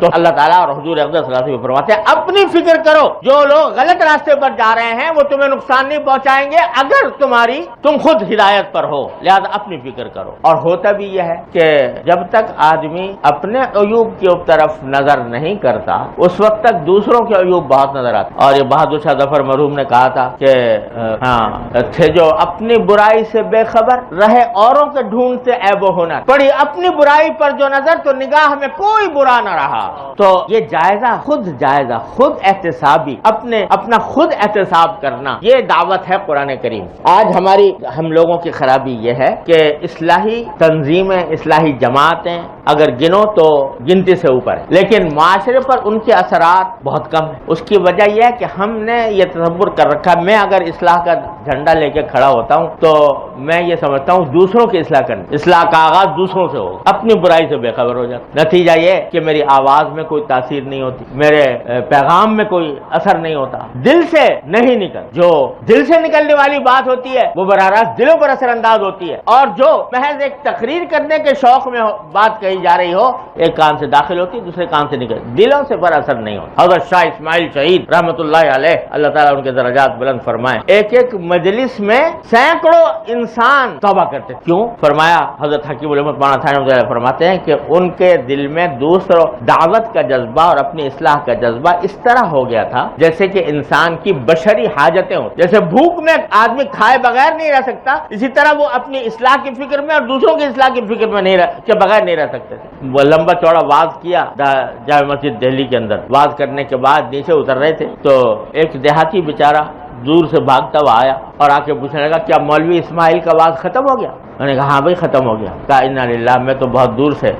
تو اللہ تعالیٰ اور حضور اقدس صلی اللہ علیہ وسلم فرماتے ہیں اپنی فکر کرو، جو لوگ غلط راستے پر جا رہے ہیں وہ تمہیں نقصان نہیں پہنچائیں گے اگر تم خود ہدایت پر ہو، لہذا اپنی فکر کرو۔ اور ہوتا بھی یہ ہے کہ جب تک آدمی اپنے عیوب کی طرف نظر نہیں کرتا اس وقت تک دوسروں کے عیوب بہت نظر آتے۔ اور یہ بہادر شاہ ظفر مرحوم نے کہا تھا کہ تھے جو اپنی برائی سے بے خبر، رہے اوروں کے ڈھونڈ سے عیب و ہنر، پڑی اپنی برائی پر جو نظر تو نگاہ میں کوئی برا نہ رہا۔ تو یہ جائزہ، خود احتسابی، اپنا خود احتساب کرنا، یہ دعوت ہے قرآن کریم۔ آج ہم لوگوں کی خرابی یہ ہے کہ اصلاحی تنظیمیں، اصلاحی جماعتیں اگر گنو تو گنتی سے اوپر ہے، لیکن معاشرے پر ان کے اثرات بہت کم ہیں۔ اس کی وجہ یہ ہے کہ ہم نے یہ تصور کر رکھا، میں اگر اصلاح کا جھنڈا لے کے کھڑا ہوتا ہوں تو میں یہ سمجھتا ہوں دوسروں کی اصلاح کرنی، اصلاح کا آغاز دوسروں سے ہوگا، اپنی برائی سے بے خبر ہو جاتا۔ نتیجہ یہ کہ میری آواز میں کوئی تاثیر نہیں ہوتی، میرے پیغام میں کوئی اثر نہیں ہوتا، دل سے نہیں نکل، جو دل سے نکلنے والی بات ہوتی ہے وہ براہ راست دلوں پر اثر انداز ہوتی ہے، اور جو محض ایک تقریر کرنے کے شوق میں بات کہی جا رہی ہو، ایک کان سے داخل ہوتی دوسرے کان سے نکل، دلوں سے پر اثر نہیں ہوتا۔ حضرت شاہ اسماعیل شہید رحمۃ اللہ علیہ، اللہ تعالیٰ ان کے درجات بلند فرمائے، ایک مجلس میں سینکڑوں انسان توبہ کرتے، کیوں؟ فرمایا حضرت حکیم الامت مولانا ثانوی فرماتے ہیں کہ ان کے دل میں دوسروں دعوت کا جذبہ اور اپنی اصلاح کا جذبہ اس طرح ہو گیا تھا جیسے کہ انسان کی بشری حاجتیں ہوں، جیسے بھوک میں آدمی کھائے بغیر نہیں رہ سکتا، اسی طرح وہ اپنی اصلاح کی فکر میں اور دوسروں کی اصلاح کی فکر میں کے بغیر نہیں رہ سکتے تھے۔ وہ لمبا چوڑا واز کیا جامع مسجد دہلی کے اندر، واز کرنے کے بعد نیچے اتر رہے تھے تو ایک دیہاتی بیچارہ دور سے بھاگتا ہوا آیا اور آ کے پوچھنے لگا کیا مولوی اسماعیل کا واز ختم ہو گیا؟ میں نے کہا ہاں بھائی ختم ہو گیا۔ کہا انا للہ، میں تو بہت دور سے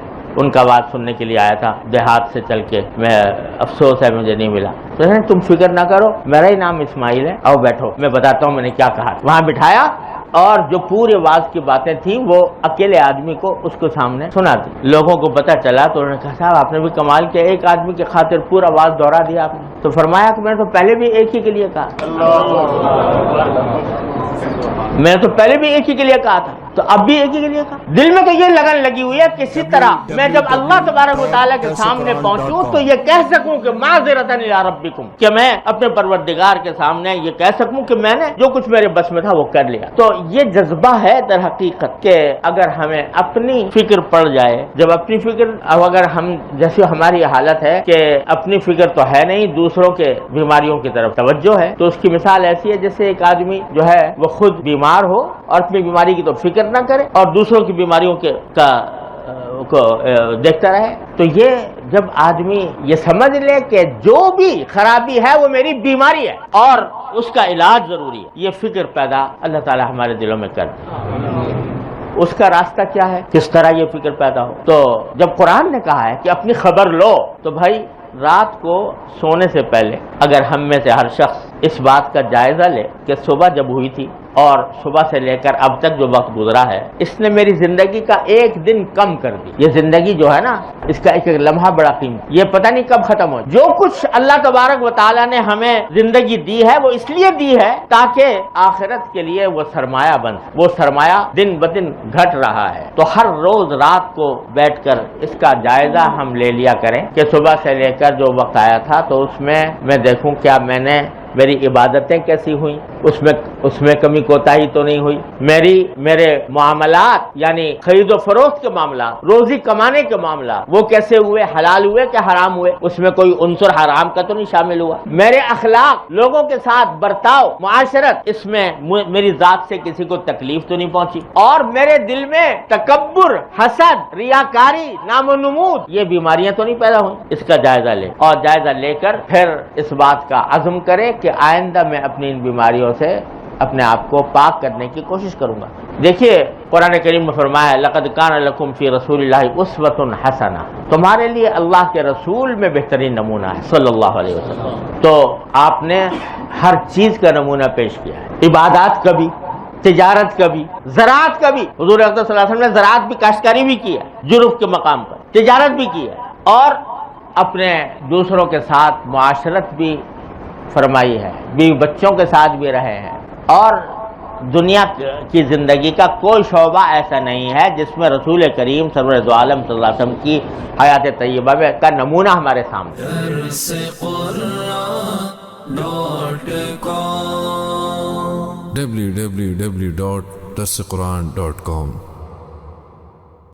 ان کا بات سننے کے لیے آیا تھا، دیہات سے چل کے، میں افسوس ہے مجھے نہیں ملا۔ تو تم فکر نہ کرو، میرا ہی نام اسماعیل ہے، آؤ بیٹھو میں بتاتا ہوں میں نے کیا کہا۔ وہاں بٹھایا اور جو پورے واز کی باتیں تھیں وہ اکیلے آدمی کو اس کو سامنے سنا دی۔ لوگوں کو پتہ چلا تو انہوں نے کہا صاحب آپ نے بھی کمال کیا، ایک آدمی کی خاطر پورا واز دہرا دیا آپ نے۔ تو فرمایا کہ میں نے تو پہلے بھی ایک ہی کے لیے کہا، میں نے تو پہلے بھی ایک ہی کے لیے کہا تھا، تو اب بھی ایک ہی کے لیے کہا۔ دل میں تو یہ لگن لگی ہوئی ہے کسی طرح میں جب اللہ تبارک و تعالیٰ کے سامنے پہنچوں تو یہ کہہ سکوں کہ معذرتاً الی ربکم، کہ میں اپنے پروردگار کے سامنے یہ کہہ سکوں کہ میں نے جو کچھ میرے بس میں تھا وہ کر لیا۔ تو یہ جذبہ ہے در حقیقت کہ اگر ہمیں اپنی فکر پڑ جائے، جب اپنی فکر، اگر ہم جیسے ہماری حالت ہے کہ اپنی فکر تو ہے نہیں، دوسروں کے بیماریوں کی طرف توجہ ہے، تو اس کی مثال ایسی ہے جیسے ایک آدمی جو ہے وہ خود بیمار ہو اور اپنی بیماری کی تو فکر نہ کرے اور دوسروں کی بیماریوں کو دیکھتا رہے۔ تو یہ جب آدمی یہ سمجھ لے کہ جو بھی خرابی ہے وہ میری بیماری ہے اور اس کا علاج ضروری ہے، یہ فکر پیدا اللہ تعالی ہمارے دلوں میں کر دے۔ اس کا راستہ کیا ہے، کس طرح یہ فکر پیدا ہو؟ تو جب قرآن نے کہا ہے کہ اپنی خبر لو، تو بھائی رات کو سونے سے پہلے اگر ہم میں سے ہر شخص اس بات کا جائزہ لے کہ صبح جب ہوئی تھی اور صبح سے لے کر اب تک جو وقت گزرا ہے اس نے میری زندگی کا ایک دن کم کر دی، یہ زندگی جو ہے نا اس کا ایک ایک لمحہ بڑا قیمتی، یہ پتہ نہیں کب ختم ہو۔ جو کچھ اللہ تبارک و تعالیٰ نے ہمیں زندگی دی ہے وہ اس لیے دی ہے تاکہ آخرت کے لیے وہ سرمایہ بن، وہ سرمایہ دن بدن گھٹ رہا ہے۔ تو ہر روز رات کو بیٹھ کر اس کا جائزہ ہم لے لیا کریں کہ صبح سے لے کر جو وقت آیا تھا تو اس میں دیکھوں کیا میری عبادتیں کیسی ہوئیں، اس میں کمی کوتاہی تو نہیں ہوئی، میرے معاملات یعنی خرید و فروخت کے معاملات، روزی کمانے کے معاملات وہ کیسے ہوئے، حلال ہوئے کہ حرام ہوئے، اس میں کوئی عنصر حرام کا تو نہیں شامل ہوا، میرے اخلاق، لوگوں کے ساتھ برتاؤ، معاشرت، اس میں میری ذات سے کسی کو تکلیف تو نہیں پہنچی، اور میرے دل میں تکبر، حسد، ریاکاری، نام و نمود، یہ بیماریاں تو نہیں پیدا ہوئی۔ اس کا جائزہ لے اور جائزہ لے کر پھر اس بات کا عزم کرے کہ آئندہ میں اپنی ان بیماریوں سے اپنے آپ کو پاک کرنے کی کوشش کروں گا۔ دیکھیے قرآن کریم میں فرمایا ہے لقد کان لکم فی رسول اللہ اسوۃ حسنہ، تمہارے لیے اللہ کے رسول میں بہترین نمونہ ہے صلی اللہ علیہ وسلم۔ تو آپ نے ہر چیز کا نمونہ پیش کیا ہے، عبادات کا بھی، تجارت کا بھی، زراعت کا بھی، حضور اقدس صلی اللہ علیہ وسلم نے زراعت بھی، کاشتکاری بھی کی ہے جرف کے مقام پر، تجارت بھی کی ہے اور اپنے دوسروں کے ساتھ معاشرت بھی فرمائی ہے، بیوی بچوں کے ساتھ بھی رہے ہیں اور دنیا کی زندگی کا کوئی شعبہ ایسا نہیں ہے جس میں رسول کریم سرور دو عالم صلی اللہ علیہ وسلم کی حیات طیبہ کا نمونہ ہمارے سامنے. www.darsequran.com